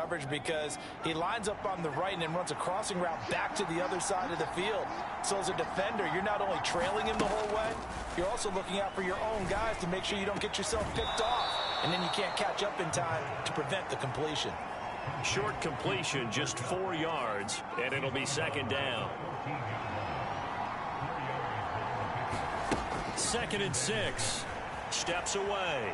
coverage because he lines up on the right and then runs a crossing route back to the other side of the field. So as a defender, you're not only trailing him the whole way, you're also looking out for your own guys to make sure you don't get yourself picked off. And then you can't catch up in time to prevent the completion. Short completion, just 4 yards, and it'll be second down. 2nd and 6. Steps away.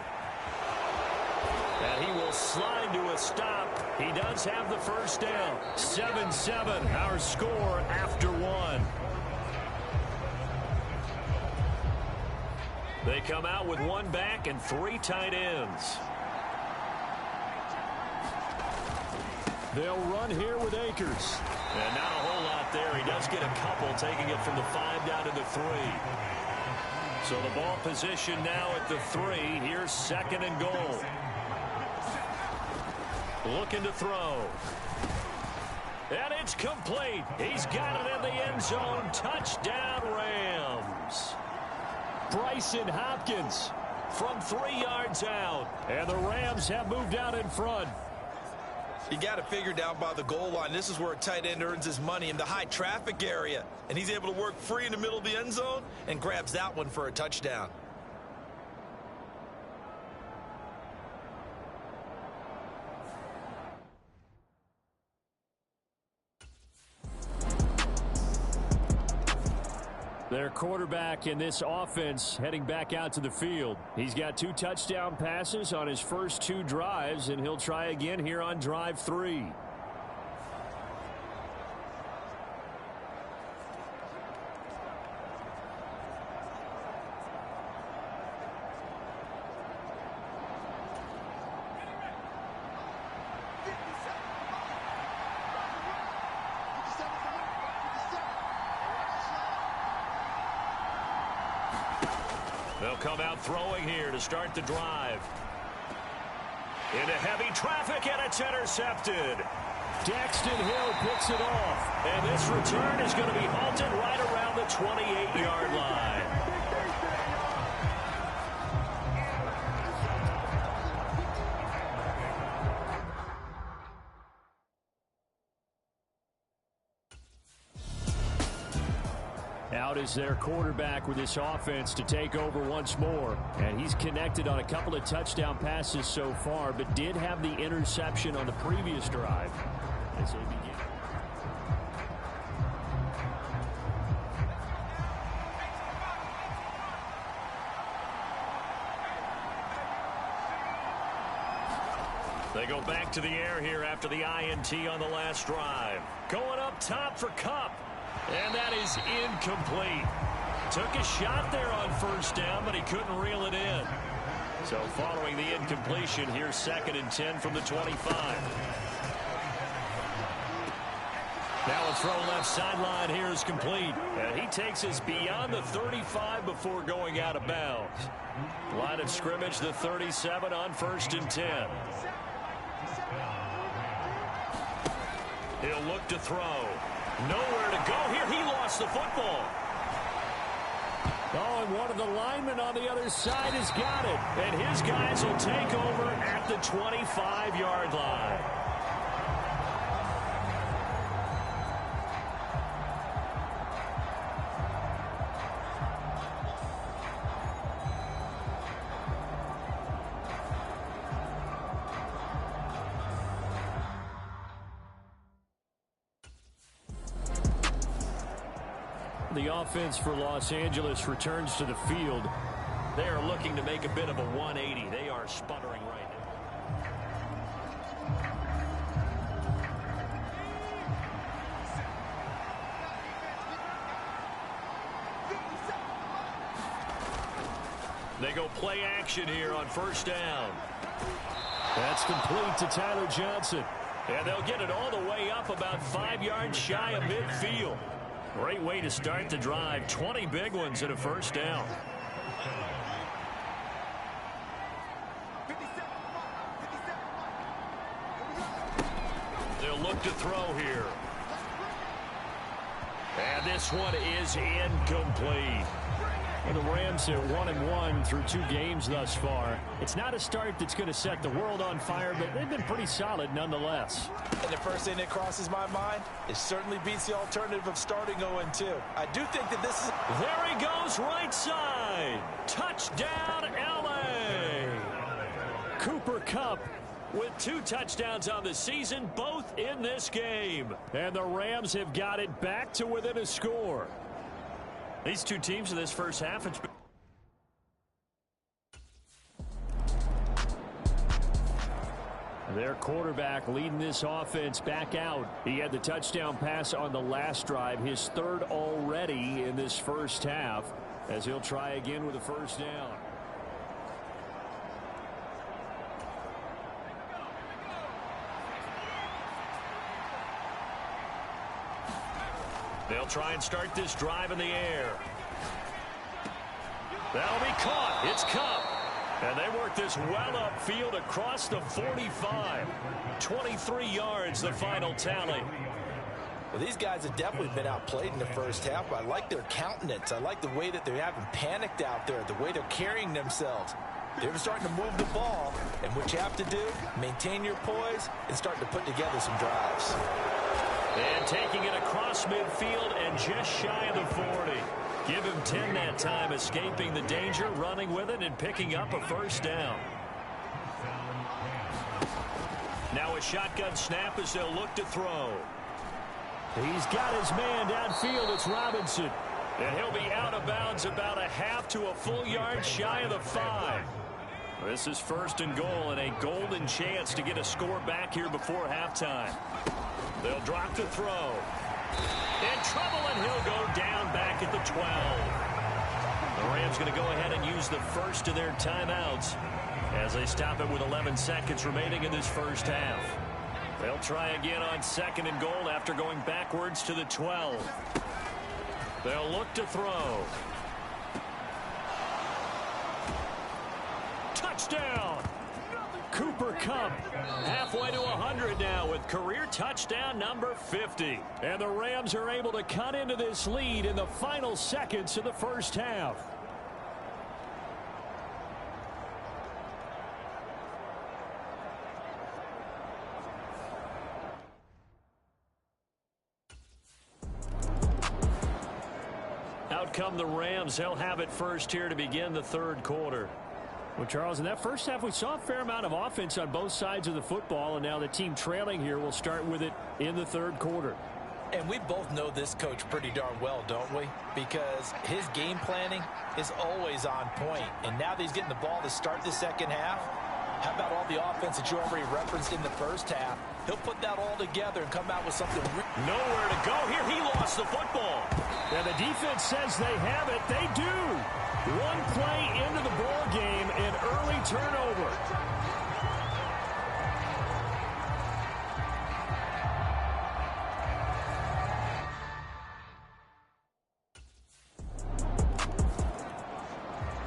And he will slide to a stop. He does have the first down. 7-7, our score after 1. They come out with 1 back and 3 tight ends. They'll run here with Akers. And not a whole lot there. He does get a couple, taking it from the 5 down to the 3. So the ball position now at the 3. Here's 2nd and goal. Looking to throw. And it's complete. He's got it in the end zone. Touchdown, Rams. Bryson Hopkins from 3 yards out. And the Rams have moved out in front. You got to figure down by the goal line. This is where a tight end earns his money, in the high traffic area. And he's able to work free in the middle of the end zone and grabs that one for a touchdown. Their quarterback in this offense heading back out to the field. He's got 2 touchdown passes on his first 2 drives, and he'll try again here on drive 3. They'll come out throwing here to start the drive. Into heavy traffic, and it's intercepted. Daxton Hill picks it off. And this return is going to be halted right around the 28-yard line. Out is their quarterback with this offense to take over once more. And he's connected on a couple of touchdown passes so far, but did have the interception on the previous drive as they begin. They go back to the air here after the INT on the last drive. Going up top for Kupp. And that is incomplete. Took a shot there on first down, but he couldn't reel it in. So following the incompletion, here's 2nd and 10 from the 25. Now a throw left sideline here is complete. And he takes us beyond the 35 before going out of bounds. Line of scrimmage, the 37 on 1st and 10. He'll look to throw. Nowhere to go here. He lost the football. Oh, and one of the linemen on the other side has got it. And his guys will take over at the 25-yard line. The offense for Los Angeles returns to the field. They are looking to make a bit of a 180. They are sputtering right now. They go play action here on first down. That's complete to Tyler Johnson. And they'll get it all the way up about 5 yards shy of midfield. Great way to start the drive. 20 big ones and a first down. They'll look to throw here. And this one is incomplete. And the Rams are 1-1 through 2 games thus far. It's not a start that's going to set the world on fire, but they've been pretty solid nonetheless. And the first thing that crosses my mind, it certainly beats the alternative of starting 0-2. I do think that this is... There he goes, right side. Touchdown, L.A. Cooper Kupp with 2 touchdowns on the season, both in this game. And the Rams have got it back to within a score. These 2 teams in this first half, it's been... Their quarterback leading this offense back out. He had the touchdown pass on the last drive, his 3rd already in this first half, as he'll try again with a first down. They'll try and start this drive in the air. That'll be caught. It's Kupp. And they work this well upfield across the 45. 23 yards, the final tally. Well, these guys have definitely been outplayed in the first half, but I like their countenance. I like the way that they haven't panicked out there, the way they're carrying themselves. They're starting to move the ball, and what you have to do, maintain your poise and start to put together some drives. And taking it across midfield and just shy of the 40. Give him 10 that time, escaping the danger, running with it, and picking up a first down. Now a shotgun snap as they'll look to throw. He's got his man downfield. It's Robinson. And he'll be out of bounds about a half to a full yard shy of the 5. This is 1st and goal and a golden chance to get a score back here before halftime. They'll drop the throw. In trouble, and he'll go down back at the 12. The Rams going to go ahead and use the first of their timeouts as they stop it with 11 seconds remaining in this first half. They'll try again on 2nd and goal after going backwards to the 12. They'll look to throw. Touchdown! Cooper Kupp halfway to 100 now with career touchdown number 50. And the Rams are able to cut into this lead in the final seconds of the first half. Out come the Rams. They'll have it first here to begin the 3rd quarter. Well, Charles, in that first half, we saw a fair amount of offense on both sides of the football, and now the team trailing here will start with it in the 3rd quarter. And we both know this coach pretty darn well, don't we? Because his game planning is always on point. And now that he's getting the ball to start the second half, how about all the offense that you already referenced in the first half? He'll put that all together and come out with something. Nowhere to go here. He lost the football. And the defense says they have it. They do. One play into the ball game, an early turnover.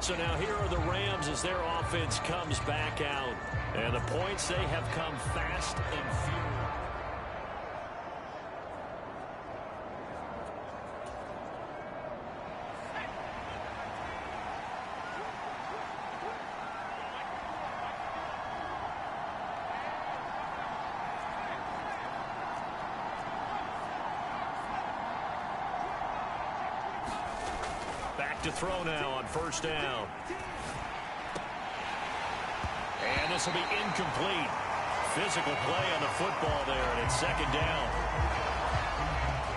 So now here are the Rams as their offense comes back out. And the points, they have come fast and furious. To throw now on first down. And this will be incomplete. Physical play on the football there, and it's 2nd down.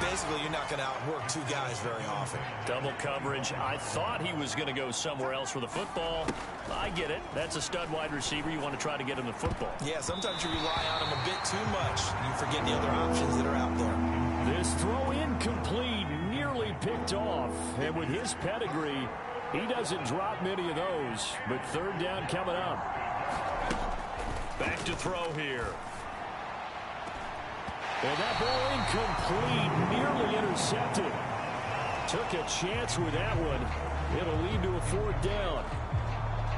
Basically, you're not going to outwork 2 guys very often. Double coverage. I thought he was going to go somewhere else with the football. I get it. That's a stud wide receiver. You want to try to get him the football. Yeah, sometimes you rely on him a bit too much. You forget the other options that are out there. This throw incomplete, nearly picked off. And with his pedigree, he doesn't drop many of those. But 3rd down coming up. Back to throw here. And that ball incomplete, nearly intercepted. Took a chance with that one. It'll lead to a 4th down.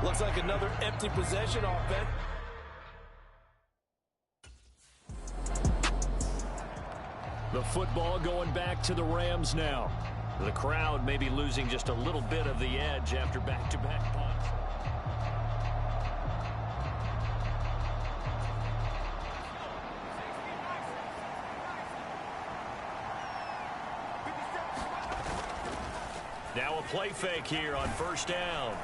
Looks like another empty possession offense. The football going back to the Rams now. The crowd may be losing just a little bit of the edge after back-to-back punts. Now a play fake here on first down.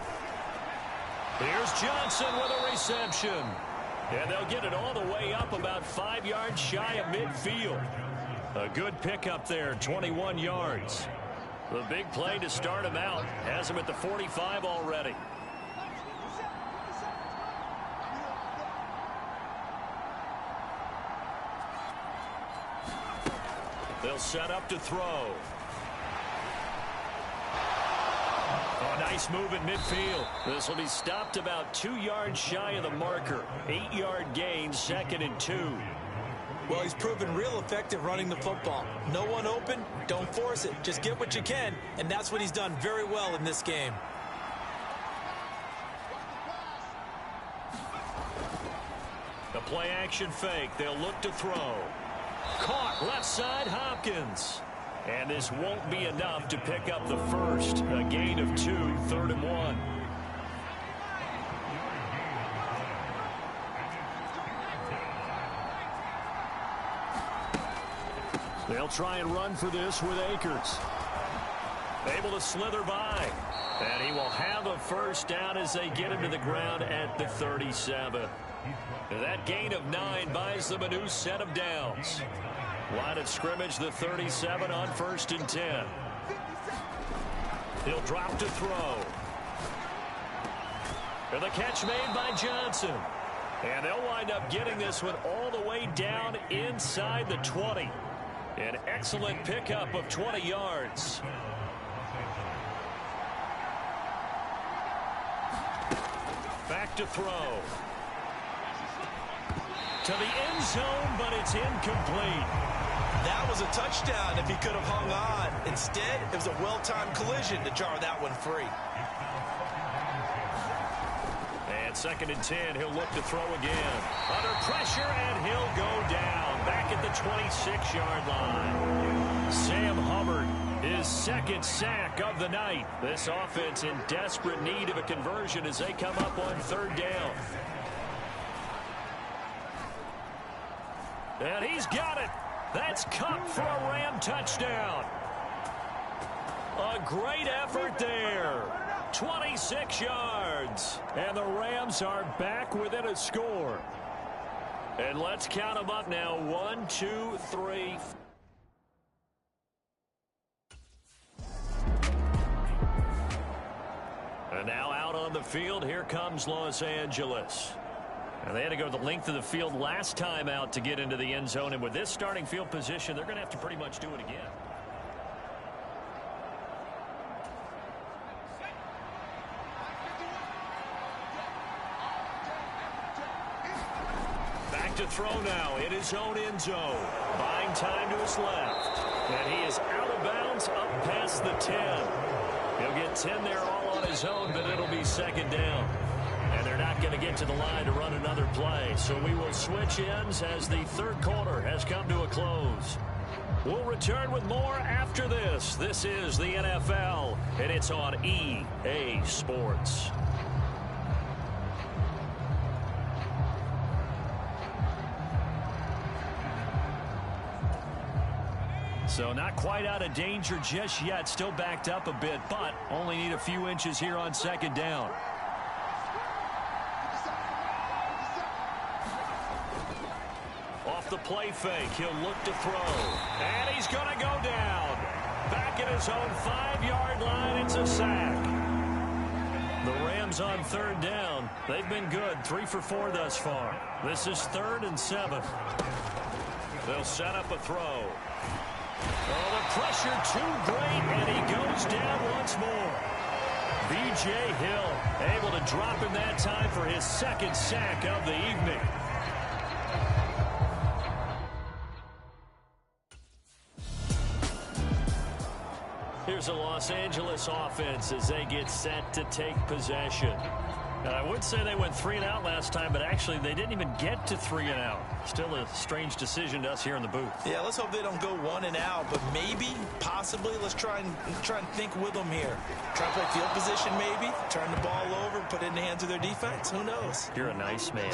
Here's Johnson with a reception. And they'll get it all the way up about 5 yards shy of midfield. A good pickup there, 21 yards. The big play to start him out has him at the 45 already. They'll set up to throw. Oh, nice move in midfield. This will be stopped about 2 yards shy of the marker. 8-yard gain, 2nd and 2. Well, he's proven real effective running the football. No one open, don't force it. Just get what you can, and that's what he's done very well in this game. The play action fake. They'll look to throw. Caught left side, Hopkins. And this won't be enough to pick up the first. A gain of 2, 3rd and 1. They'll try and run for this with Akers. Able to slither by. And he will have a first down as they get him to the ground at the 37. That gain of 9 buys them a new set of downs. Line of scrimmage, the 37 on 1st and 10. He'll drop to throw. And the catch made by Johnson. And they'll wind up getting this one all the way down inside the 20. An excellent pickup of 20 yards. Back to throw. To the end zone, but it's incomplete. That was a touchdown if he could have hung on. Instead, it was a well-timed collision to jar that one free. And 2nd and 10, he'll look to throw again. Under pressure, and he'll go down. Back at the 26-yard line. Sam Hubbard, his 2nd sack of the night. This offense in desperate need of a conversion as they come up on 3rd down. And he's got it. That's Cup for a Ram touchdown. A great effort there. 26 yards. And the Rams are back within a score. And let's count them up now. 1, 2, 3. And now out on the field, here comes Los Angeles. And they had to go the length of the field last time out to get into the end zone. And with this starting field position, they're going to have to pretty much do it again. Back to throw now in his own end zone. Buying time to his left. And he is out of bounds up past the 10. He'll get 10 there all on his own, but it'll be 2nd down. And they're not going to get to the line to run another play. So we will switch ends as the 3rd quarter has come to a close. We'll return with more after this. This is the NFL, and it's on EA Sports. So not quite out of danger just yet. Still backed up a bit, but only need a few inches here on 2nd down. Off the play fake, he'll look to throw. And he's going to go down. Back at his own 5-yard line, it's a sack. The Rams on 3rd down. They've been good, 3 for 4 thus far. This is 3rd and 7. They'll set up a throw. Oh, the pressure too great, and he goes down once more. B.J. Hill able to drop him that time for his 2nd sack of the evening. Here's a Los Angeles offense as they get set to take possession. And I would say they went 3 and out last time, but actually they didn't even get to 3 and out. Still a strange decision to us here in the booth. Yeah, let's hope they don't go 1 and out, but maybe, possibly, let's try and think with them here. Try and play field position maybe, turn the ball over, put it in the hands of their defense. Who knows? You're a nice man.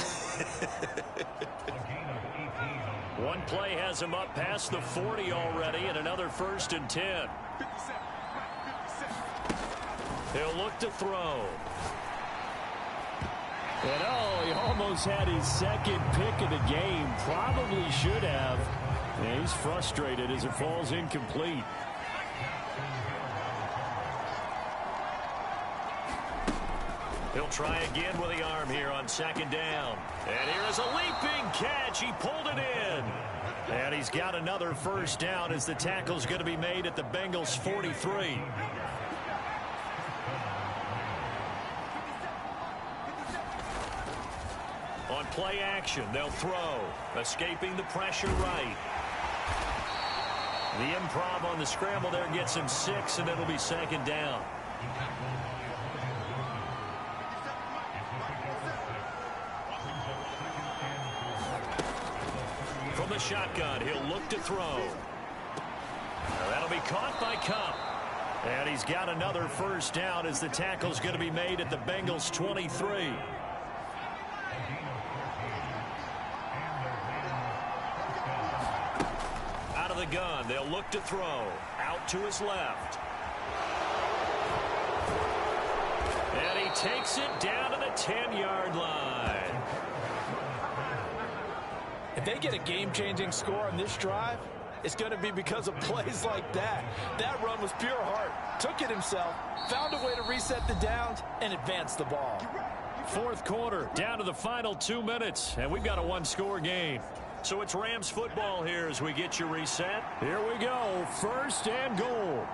One play has him up past the 40 already, and another 1st and 10. He'll look to throw. And oh, he almost had his second pick of the game. Probably should have. And he's frustrated as it falls incomplete. He'll try again with the arm here on 2nd down. And here is a leaping catch. He pulled it in. And he's got another 1st down as the tackle's going to be made at the Bengals 43. On play action, they'll throw. Escaping the pressure right. The improv on the scramble there gets him 6, and it'll be 2nd down. From the shotgun, he'll look to throw. Now that'll be caught by Kupp. And he's got another 1st down as the tackle's going to be made at the Bengals 23. Out of the gun, they'll look to throw. Out to his left. And he takes it down to the 10-yard line. If they get a game-changing score on this drive, it's going to be because of plays like that. That run was pure heart. Took it himself, found a way to reset the downs, and advance the ball. 4th quarter, down to the final 2 minutes, and we've got a 1-score game. So it's Rams football here as we get you reset. Here we go, 1st and goal.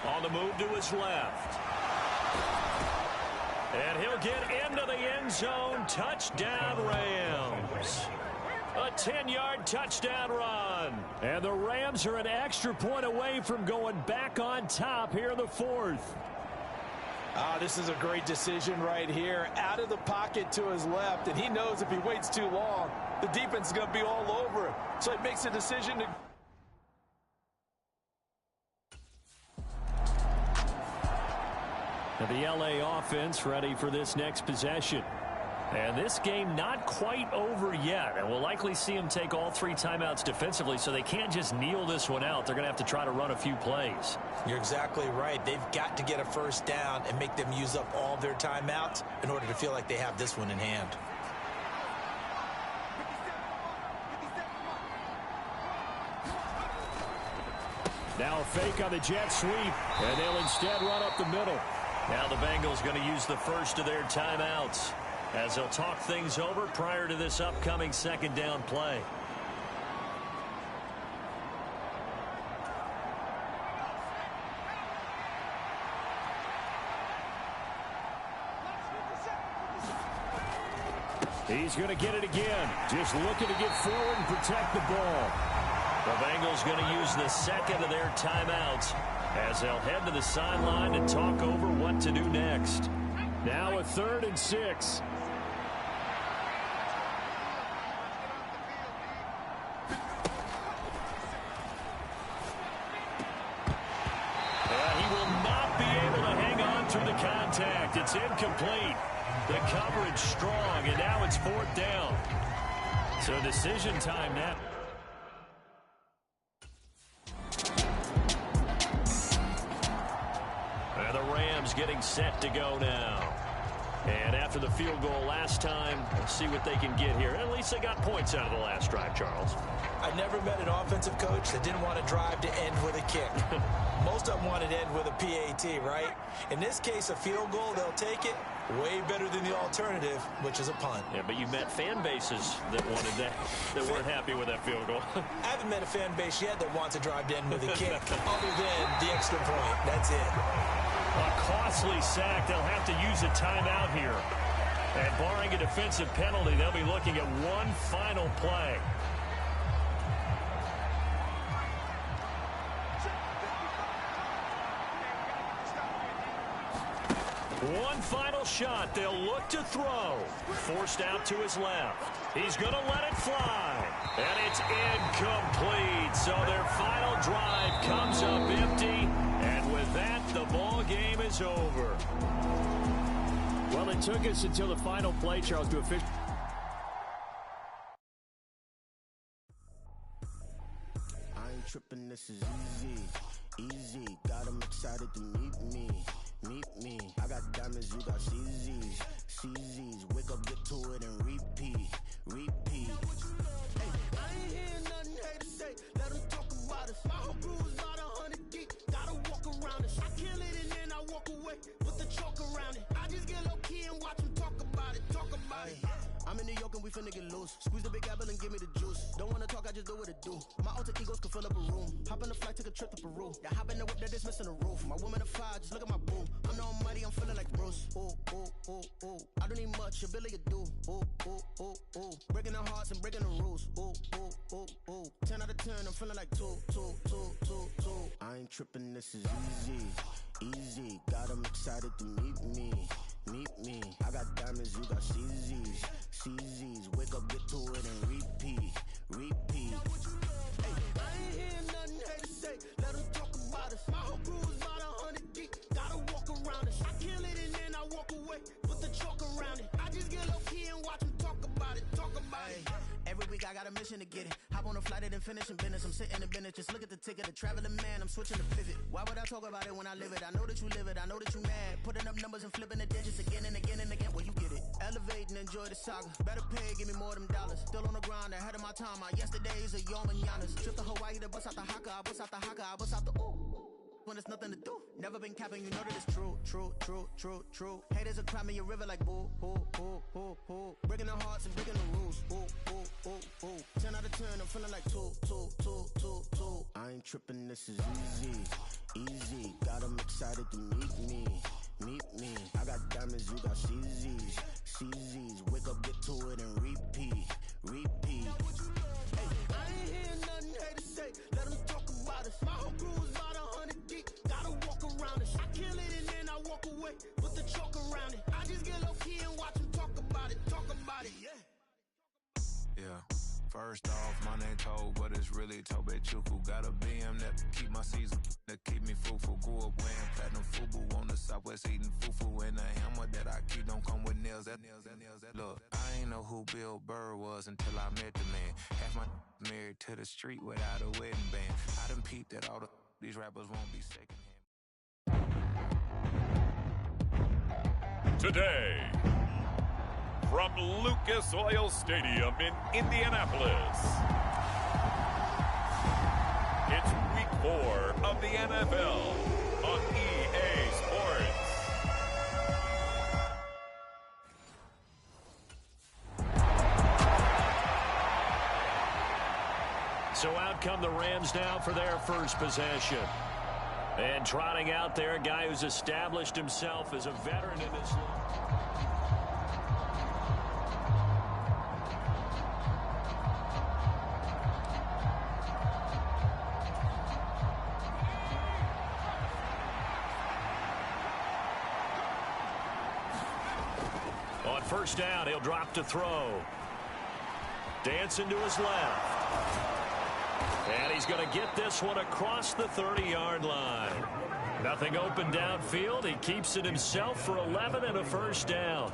On the move to his left. And he'll get into the end zone. Touchdown, Rams. A 10-yard touchdown run. And the Rams are an extra point away from going back on top here in the 4th. This is a great decision right here. Out of the pocket to his left, and he knows if he waits too long, the defense is going to be all over him. So he makes a decision to... Now the LA offense ready for this next possession. And this game not quite over yet. And we'll likely see them take all 3 timeouts defensively, so they can't just kneel this one out. They're going to have to try to run a few plays. You're exactly right. They've got to get a 1st down and make them use up all their timeouts in order to feel like they have this one in hand. Now a fake on the jet sweep, and they'll instead run up the middle. Now the Bengals going to use the 1st of their timeouts as they'll talk things over prior to this upcoming 2nd down play. He's going to get it again. Just looking to get forward and protect the ball. The Bengals going to use the 2nd of their timeouts as they'll head to the sideline and talk over what to do next. Now a 3rd and 6. He will not be able to hang on through the contact. It's incomplete. The coverage strong, and now it's 4th down. So decision time now. And the Rams getting set to go now. And after the field goal last time, let's see what they can get here. At least they got points out of the last drive, Charles. I never met an offensive coach that didn't want to drive to end with a kick. Most of them wanted to end with a PAT, right? In this case, a field goal, they'll take it. Way better than the alternative, which is a punt. Yeah, but you met fan bases that wanted that, that weren't happy with that field goal. I haven't met a fan base yet that wants to drive to end with a kick other than the extra point. That's it. A costly sack. They'll have to use a timeout here. And barring a defensive penalty, they'll be looking at one final play. One final shot. They'll look to throw. Forced out to his left. He's going to let it fly. And it's incomplete. So their final drive comes up empty. And with that, the ball game is over. Well, it took us until the final play, Charles, to officially. I ain't tripping, this is easy. Easy, got them excited to meet me. Meet me. I got diamonds, you got CZs. CZs, wake up, get to it, and repeat. Repeat. Hey, I ain't hearing nothing haters say. Let them talk about us. My whole crew is about 100 deep. Gotta walk around us. I kill it and then I walk away with the chalk around it. I just get low key and watch them talk about it. Talk about it. I'm in New York and we finna get loose. Squeeze the big apple and give me the juice. Don't wanna talk, I just do what it do. My alter egos can fill up a room. Hop on the flight, take a trip to Peru. Yeah, hop in the whip, that is missing the roof. My woman a fire, just look at my boo. I'm the almighty, I'm feeling like Bruce. Ooh, ooh, ooh, ooh. I don't need much, ability to do. Ooh, ooh, ooh, ooh. Breaking the hearts and breaking the rules. Ooh, ooh, ooh, ooh. 10 out of 10, I'm feeling like 2, 2, 2, 2, 2. I ain't tripping, this is easy. Easy, got them excited to meet me. Meet me. I got diamonds, you got CZs. CZs, wake up, get to it, and repeat. Repeat. Hey, I ain't hearing nothing haters say. Let them talk about us. My whole crew is about 100 deep. Gotta walk around us. I kill it and then I walk away with the chalk around it. I just get low key and watch them talk about it. Talk about it. Every week I got a mission to get it. Hop on a flight and then finish in business. I'm sitting in business, just look at the ticket. A traveling man, I'm switching to pivot. Why would I talk about it when I live it? I know that you live it, I know that you mad. Putting up numbers and flipping the digits again and again and again. Well, you get it. Elevate and enjoy the saga. Better pay, give me more of them dollars. Still on the grind, ahead of my time. My yesterdays are your mananas. Trip to Hawaii to bust out the haka. I bust out the haka, I bust out the ooh. When it's nothing to do. Never been capping, you know that it's true, true, true, true, true. Haters are climbing your river like boo, boo, boo, boo, boo. Breaking their hearts and breaking the rules. Ooh, ooh, ooh, ooh. 10 out of 10, I'm feeling like 2, 2, 2, 2, 2. I ain't tripping, this is easy. Easy, got them excited to meet me. Meet me. I got diamonds, you got CZs. CZs, wake up, get to it, and repeat. Repeat. Hey, I ain't hearing nothing haters say. Let them talk about us. My whole crew is about 100 deep. Gotta walk around us. I kill it and then I walk away with the chalk around it. I just get low key and watch them talk about it. Talk about it, yeah. Yeah. First off, my name Toad, but it's really Tobe Chuku. Got a BM that keep my season, that keep me fruitful. Grew up wearing platinum FUBU on the Southwest eating fufu. And a hammer that I keep don't come with nails. That Look, I ain't know who Bill Burr was until I met the man. Half my married to the street without a wedding band. I done peeped that all these rappers won't be secondhand. Today, from Lucas Oil Stadium in Indianapolis, it's Week 4 of the NFL on EA Sports. So out come the Rams now for their first possession. And trotting out there, a guy who's established himself as a veteran in this league. On first down, he'll drop to throw. Dancing to his left. And he's going to get this one across the 30-yard line. Nothing open downfield. He keeps it himself for 11 and a first down.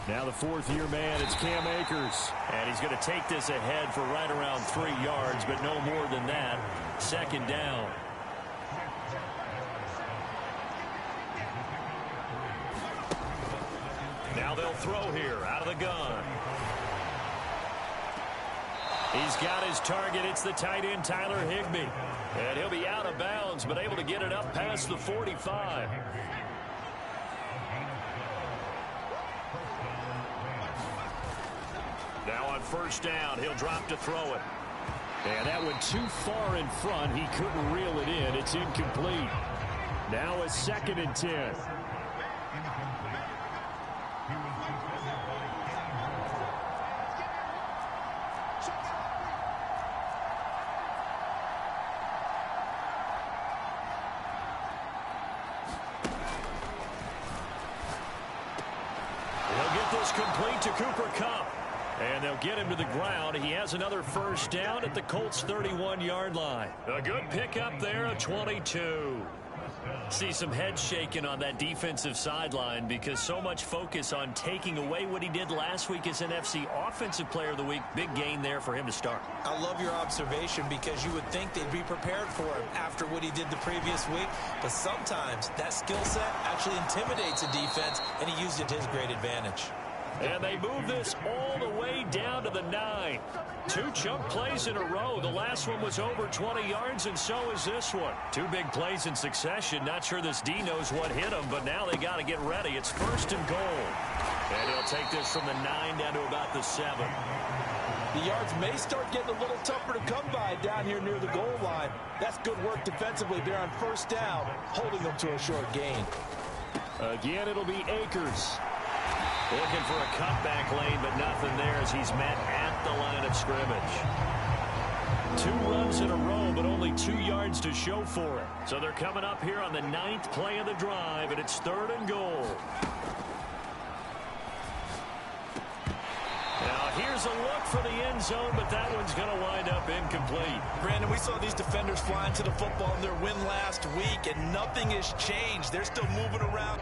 Now the fourth-year man, it's Cam Akers. And he's going to take this ahead for right around 3 yards, but no more than that. Second down. Now they'll throw here out of the gun. He's got his target. It's the tight end, Tyler Higbee. And he'll be out of bounds, but able to get it up past the 45. Now on first down, he'll drop to throw it. And that went too far in front. He couldn't reel it in. It's incomplete. Now a 2nd and 10. get this complete to Cooper Kupp. And they'll get him to the ground. He has another first down at the Colts' 31-yard line. A good pickup there, a 22. See some head shaking on that defensive sideline because so much focus on taking away what he did last week as NFC Offensive Player of the Week. Big gain there for him to start. I love your observation because you would think they'd be prepared for him after what he did the previous week. But sometimes that skill set actually intimidates a defense, and he used it to his great advantage. And they move this all the way down to the 9. 2 chunk plays in a row. The last one was over 20 yards, and so is this one. 2 big plays in succession. Not sure this D knows what hit him, but now they got to get ready. It's 1st and goal. And he'll take this from the 9 down to about the 7. The yards may start getting a little tougher to come by down here near the goal line. That's good work defensively there on 1st down, holding them to a short gain. Again, it'll be Akers. Looking for a cutback lane, but nothing there as he's met at the line of scrimmage. 2 runs in a row, but only 2 yards to show for it. So they're coming up here on the 9th play of the drive, and it's 3rd and goal. Now here's a look for the end zone, but that one's going to wind up incomplete. Brandon, we saw these defenders flying to the football in their win last week, and nothing has changed. They're still moving around.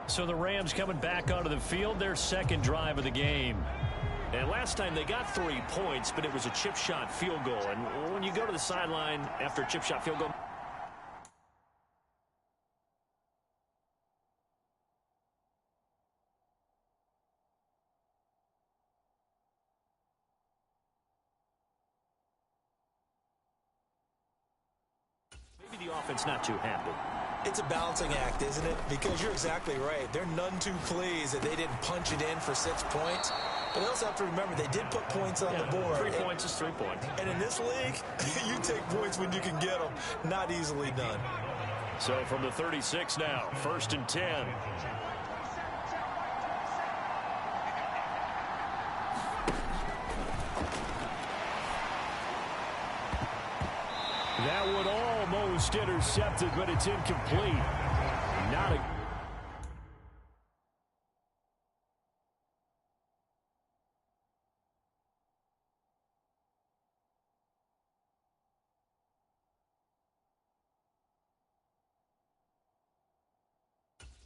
So the Rams coming back onto the field, their 2nd drive of the game. And last time they got 3 points, but it was a chip shot field goal. And when you go to the sideline after a chip shot field goal, maybe the offense not too happy. It's a balancing act, isn't it? Because you're exactly right. They're none too pleased that they didn't punch it in for 6 points. But they also have to remember they did put points on the board. 3 points is 3 points. And in this league, you take points when you can get them. Not easily done. So from the 36 now, 1st and 10. That one almost intercepted, but it's incomplete. Not a...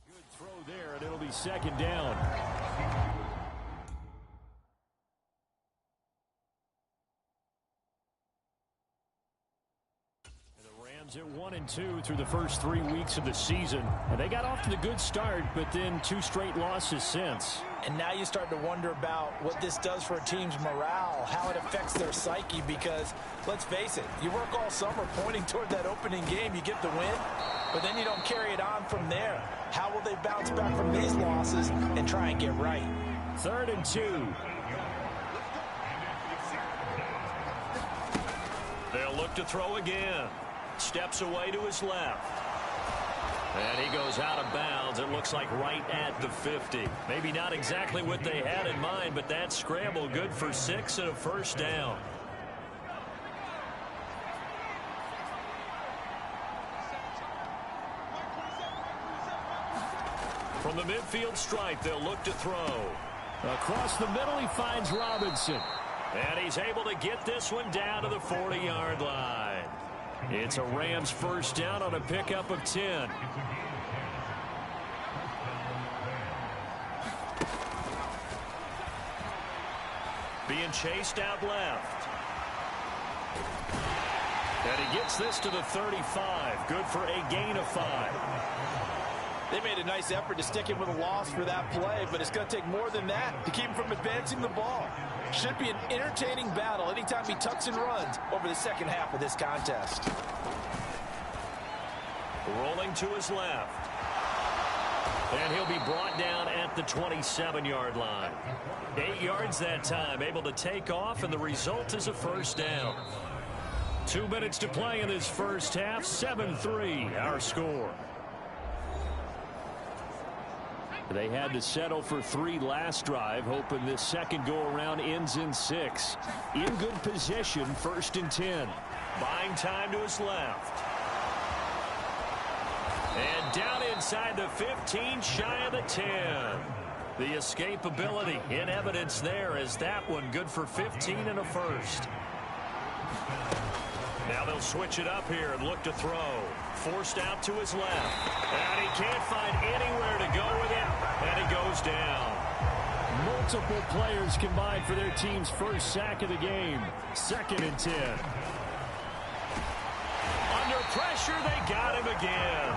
Good throw there, and it'll be 2nd down. At 1-2 through the first 3 weeks of the season. And they got off to the good start, but then 2 straight losses since. And now you start to wonder about what this does for a team's morale, how it affects their psyche, because let's face it, you work all summer pointing toward that opening game, you get the win, but then you don't carry it on from there. How will they bounce back from these losses and try and get right? 3rd and 2. They'll look to throw again. Steps away to his left. And he goes out of bounds. It looks like right at the 50. Maybe not exactly what they had in mind, but that scramble good for 6 and a first down. From the midfield stripe, they'll look to throw. Across the middle, he finds Robinson. And he's able to get this one down to the 40-yard line. It's a Rams first down on a pickup of 10. Being chased out left. And he gets this to the 35. Good for a gain of 5. They made a nice effort to stick him with a loss for that play, but it's going to take more than that to keep him from advancing the ball. Should be an entertaining battle anytime he tucks and runs over the second half of this contest. Rolling to his left. And he'll be brought down at the 27-yard line. 8 yards that time, able to take off, and the result is a first down. 2 minutes to play in this first half. 7-3, our score. They had to settle for 3 last drive, hoping this second go-around ends in 6. In good position, 1st and 10. Buying time to his left. And down inside the 15, shy of the 10. The escapability in evidence there as that one good for 15 and a first. Now they'll switch it up here and look to throw. Forced out to his left. And he can't find anywhere to go with it. And he goes down. Multiple players combined for their team's first sack of the game. 2nd and 10. Under pressure, they got him again.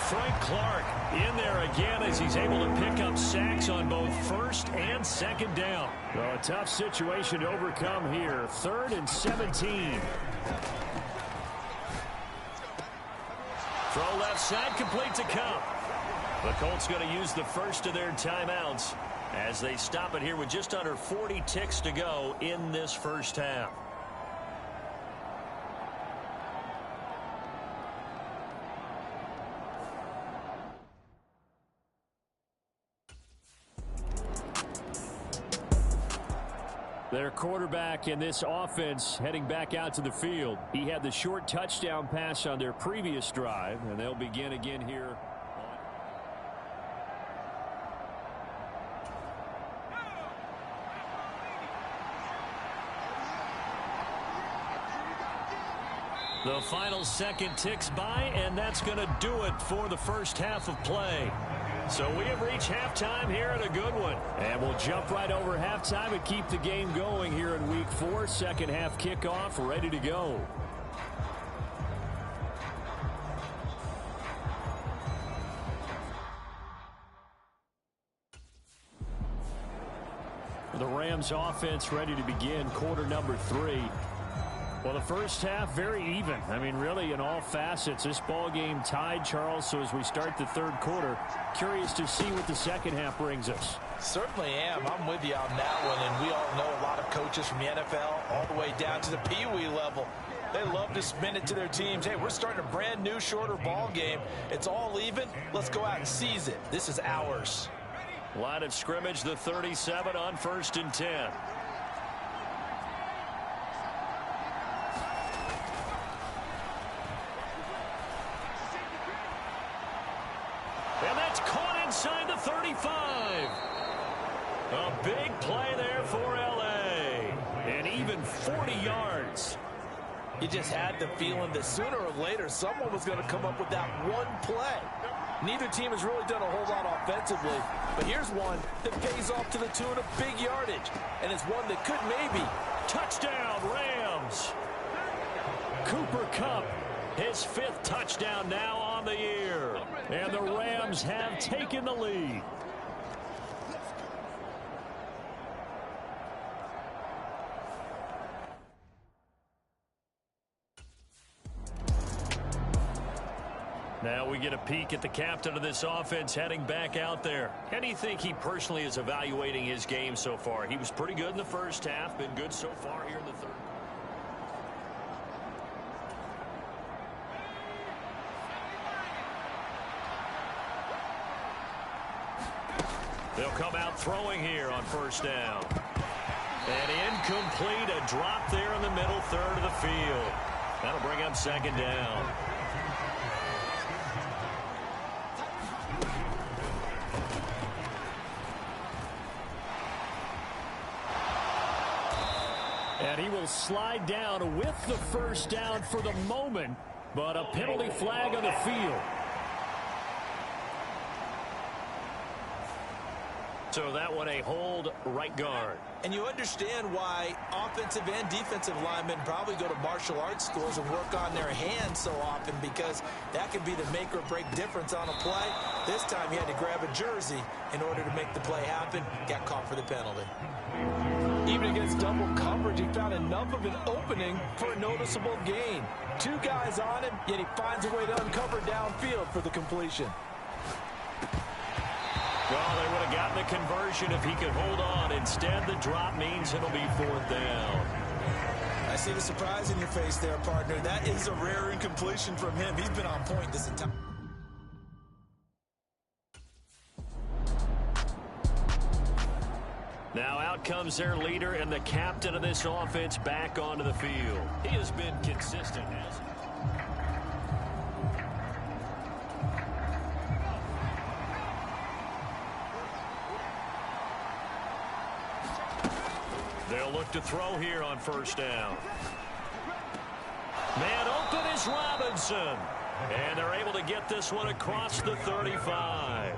Frank Clark in there again as he's able to pick up sacks on both 1st and 2nd down. Well, a tough situation to overcome here. 3rd and 17. Throw left side, complete to Cup. The Colts going to use the first of their timeouts as they stop it here with just under 40 ticks to go in this first half. Their quarterback in this offense heading back out to the field. He had the short touchdown pass on their previous drive, and they'll begin again here. The final second ticks by, and that's going to do it for the first half of play. So we have reached halftime here at a good one. And we'll jump right over halftime and keep the game going here in Week 4. Second half kickoff, ready to go. The Rams offense ready to begin quarter number 3. Well, the first half, very even. I mean, really, in all facets, this ball game tied, Charles. So as we start the 3rd quarter, curious to see what the second half brings us. Certainly am. I'm with you on that one. And we all know a lot of coaches from the NFL all the way down to the Pee-wee level. They love to spin it to their teams. Hey, we're starting a brand new, shorter ball game. It's all even. Let's go out and seize it. This is ours. Line of scrimmage, the 37 on 1st and 10. And that's caught inside the 35. A big play there for L.A. And even 40 yards. You just had the feeling that sooner or later someone was going to come up with that one play. Neither team has really done a whole lot offensively, but here's one that pays off to the tune of big yardage, and it's one that could maybe. Touchdown, Rams. Cooper Kupp, his 5th touchdown now on the year. And the Rams have taken the lead. Now we get a peek at the captain of this offense heading back out there. How do you think he personally is evaluating his game so far? He was pretty good in the first half, been good so far here in the 3rd. They'll come out throwing here on 1st down. And incomplete, a drop there in the middle 3rd of the field. That'll bring up 2nd down. And he will slide down with the 1st down for the moment, but a penalty flag on the field. So that one a hold right guard. And you understand why offensive and defensive linemen probably go to martial arts schools and work on their hands so often, because that could be the make or break difference on a play. This time he had to grab a jersey in order to make the play happen. Got caught for the penalty. Even against double coverage, he found enough of an opening for a noticeable gain. 2 guys on him, yet he finds a way to uncover downfield for the completion. Well, they would have gotten the conversion if he could hold on. Instead, the drop means it'll be 4th down. I see the surprise in your face there, partner. That is a rare incompletion from him. He's been on point this entire... Now out comes their leader and the captain of this offense back onto the field. He has been consistent, hasn't he? They'll look to throw here on first down. Man open is Robinson. And they're able to get this one across the 35.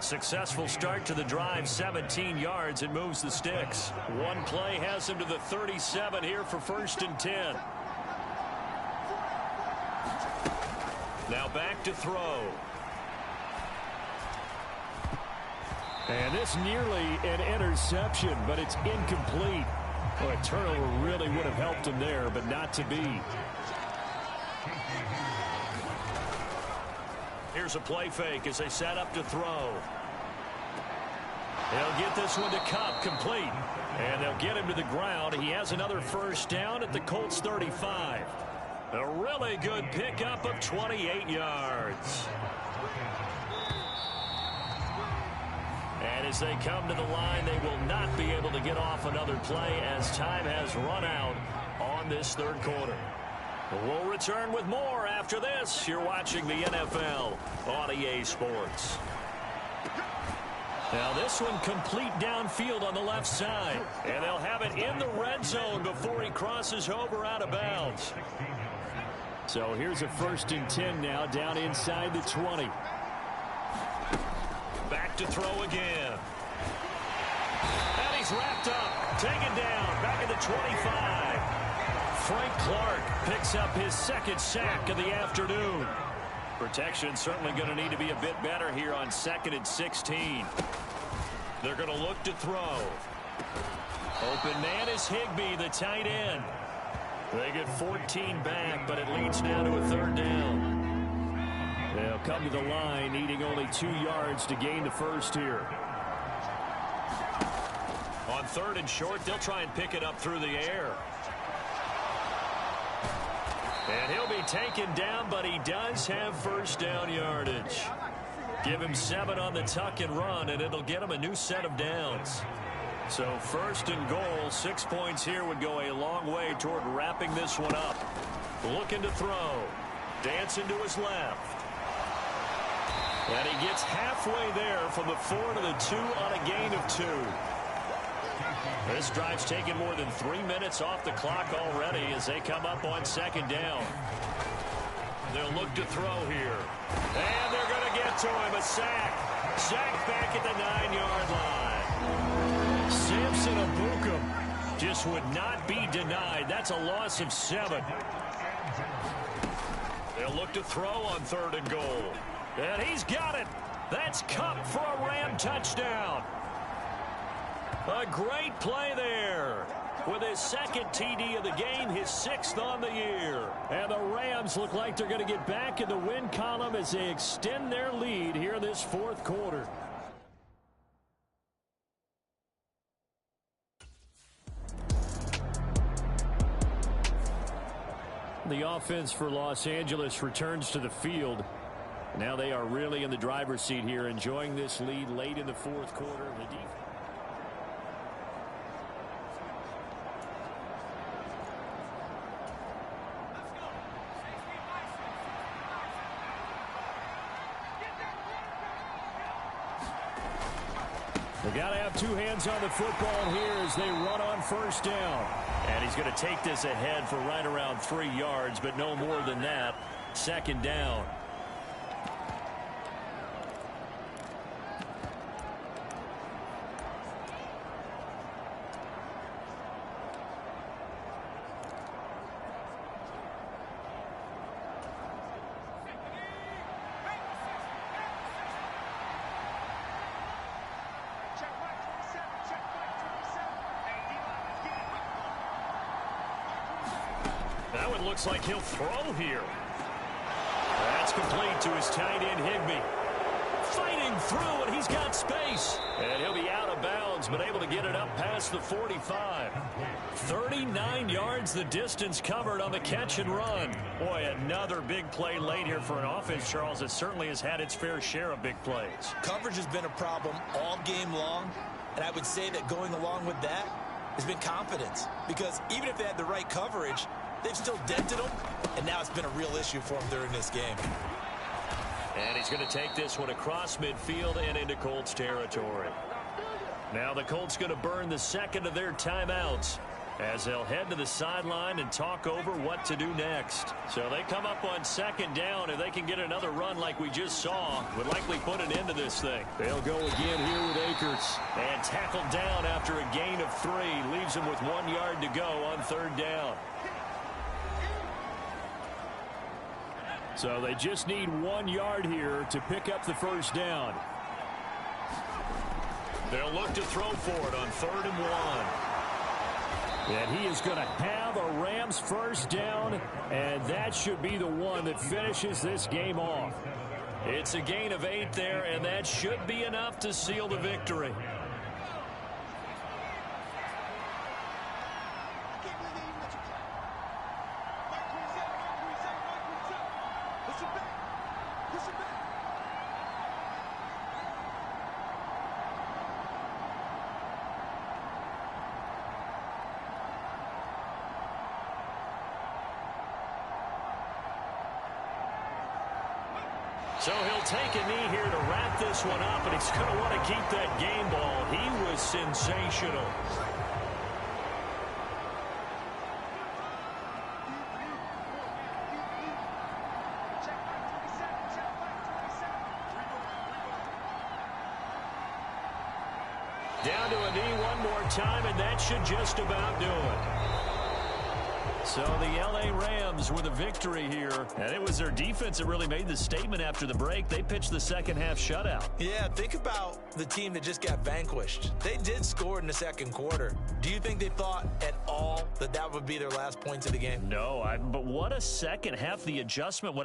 Successful start to the drive, 17 yards, and moves the sticks. One play has him to the 37 here for 1st and 10. Now back to throw. And this nearly an interception, but it's incomplete. Well, a turnover really would have helped him there, but not to be. Here's a play fake as they set up to throw. They'll get this one to Cup, complete. And they'll get him to the ground. He has another first down at the Colts 35. A really good pickup of 28 yards. And as they come to the line, they will not be able to get off another play as time has run out on this third quarter. We'll return with more after this. You're watching the NFL on EA Sports. Now this one complete downfield on the left side. And they'll have it in the red zone before he crosses over out of bounds. So here's a 1st and 10 now down inside the 20. Back to throw again. And he's wrapped up. Taken down. Back at the 25. Frank Clark picks up his 2nd sack of the afternoon. Protection certainly going to need to be a bit better here on 2nd and 16. They're going to look to throw. Open man is Higbee, the tight end. They get 14 back, but it leads now to a 3rd down. They'll come to the line, needing only 2 yards to gain the first here. On 3rd and short, they'll try and pick it up through the air. And he'll be taken down, but he does have first down yardage. Give him 7 on the tuck and run, and it'll get him a new set of downs. So 1st and goal, 6 points here would go a long way toward wrapping this one up. Looking to throw. Dancing to his left. And he gets halfway there from the 4 to the 2 on a gain of 2. This drive's taken more than 3 minutes off the clock already as they come up on 2nd down. They'll look to throw here. And they're going to get to him. A sack. Sack back at the 9-yard line. Samson Abukum just would not be denied. That's a loss of 7. They'll look to throw on 3rd and goal. And he's got it. That's Cup for a Ram touchdown. A great play there. With his 2nd TD of the game, his 6th on the year. And the Rams look like they're going to get back in the win column as they extend their lead here this 4th quarter. The offense for Los Angeles returns to the field. Now they are really in the driver's seat here, enjoying this lead late in the 4th quarter. The defense. They got to have 2 hands on the football here as they run on 1st down. And he's going to take this ahead for right around 3 yards, but no more than that. 2nd down. Looks like he'll throw here. That's complete to his tight end, Higbee. Fighting through, and he's got space. And he'll be out of bounds, but able to get it up past the 45. 39 yards the distance covered on the catch and run. Boy, another big play late here for an offense, Charles, that certainly has had its fair share of big plays. Coverage has been a problem all game long, and I would say that going along with that has been confidence. Because even if they had the right coverage, they've still dented him, and now it's been a real issue for him during this game. And he's going to take this one across midfield and into Colts territory. Now the Colts going to burn the second of their timeouts as they'll head to the sideline and talk over what to do next. So they come up on second down. If they can get another run like we just saw, would likely put an end to this thing. They'll go again here with Akers. And tackled down after a gain of 3. Leaves him with 1 yard to go on third down. So they just need 1 yard here to pick up the first down. They'll look to throw for it on 3rd and 1. And he is going to have a Rams first down, and that should be the one that finishes this game off. It's a gain of 8 there, and that should be enough to seal the victory. So he'll take a knee here to wrap this one up, and he's going to want to keep that game ball. He was sensational. Down to a knee one more time, and that should just about do it. So the L.A. Rams with a victory here. And it was their defense that really made the statement after the break. They pitched the second half shutout. Yeah, think about the team that just got vanquished. They did score in the second quarter. Do you think they thought at all that that would be their last points of the game? No, but what a second half. The adjustment.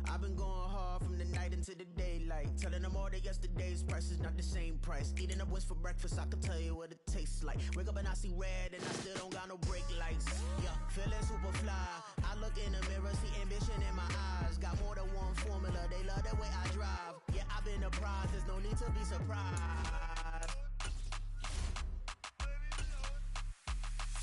I've been going hard from the night into the daylight, telling them all that yesterday's price is not the same price. Eating up what's for breakfast, I can tell you what it tastes like. Wake up and I see red and I still don't got no brake lights. Yeah, feeling super fly. I look in the mirror, see ambition in my eyes. Got more than one formula, they love the way I drive. Yeah, I've been apprised, there's no need to be surprised.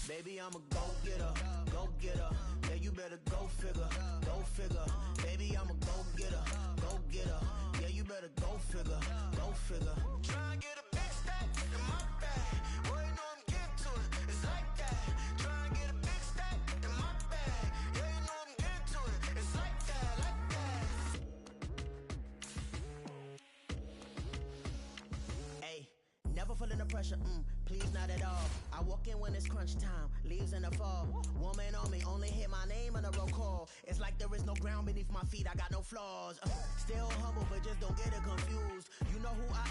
Baby, I'm a go-getter, go-getter. Yeah, you better go figure, go figure. Baby, I'm a go-getter, go-getter. Yeah, you better go figure, go figure. Try and get a big stack in my bag. Boy, you know I'm getting to it, it's like that. Try and get a big stack in my bag. Yeah, you know I'm getting to it, it's like that, like that. Hey, never feeling the pressure, please not at all. I walk in when it's crunch time, leaves in the fall. Woman on me, only hit my name on a roll call. It's like there is no ground beneath my feet, I got no flaws. Still humble, but just don't get it confused. You know who I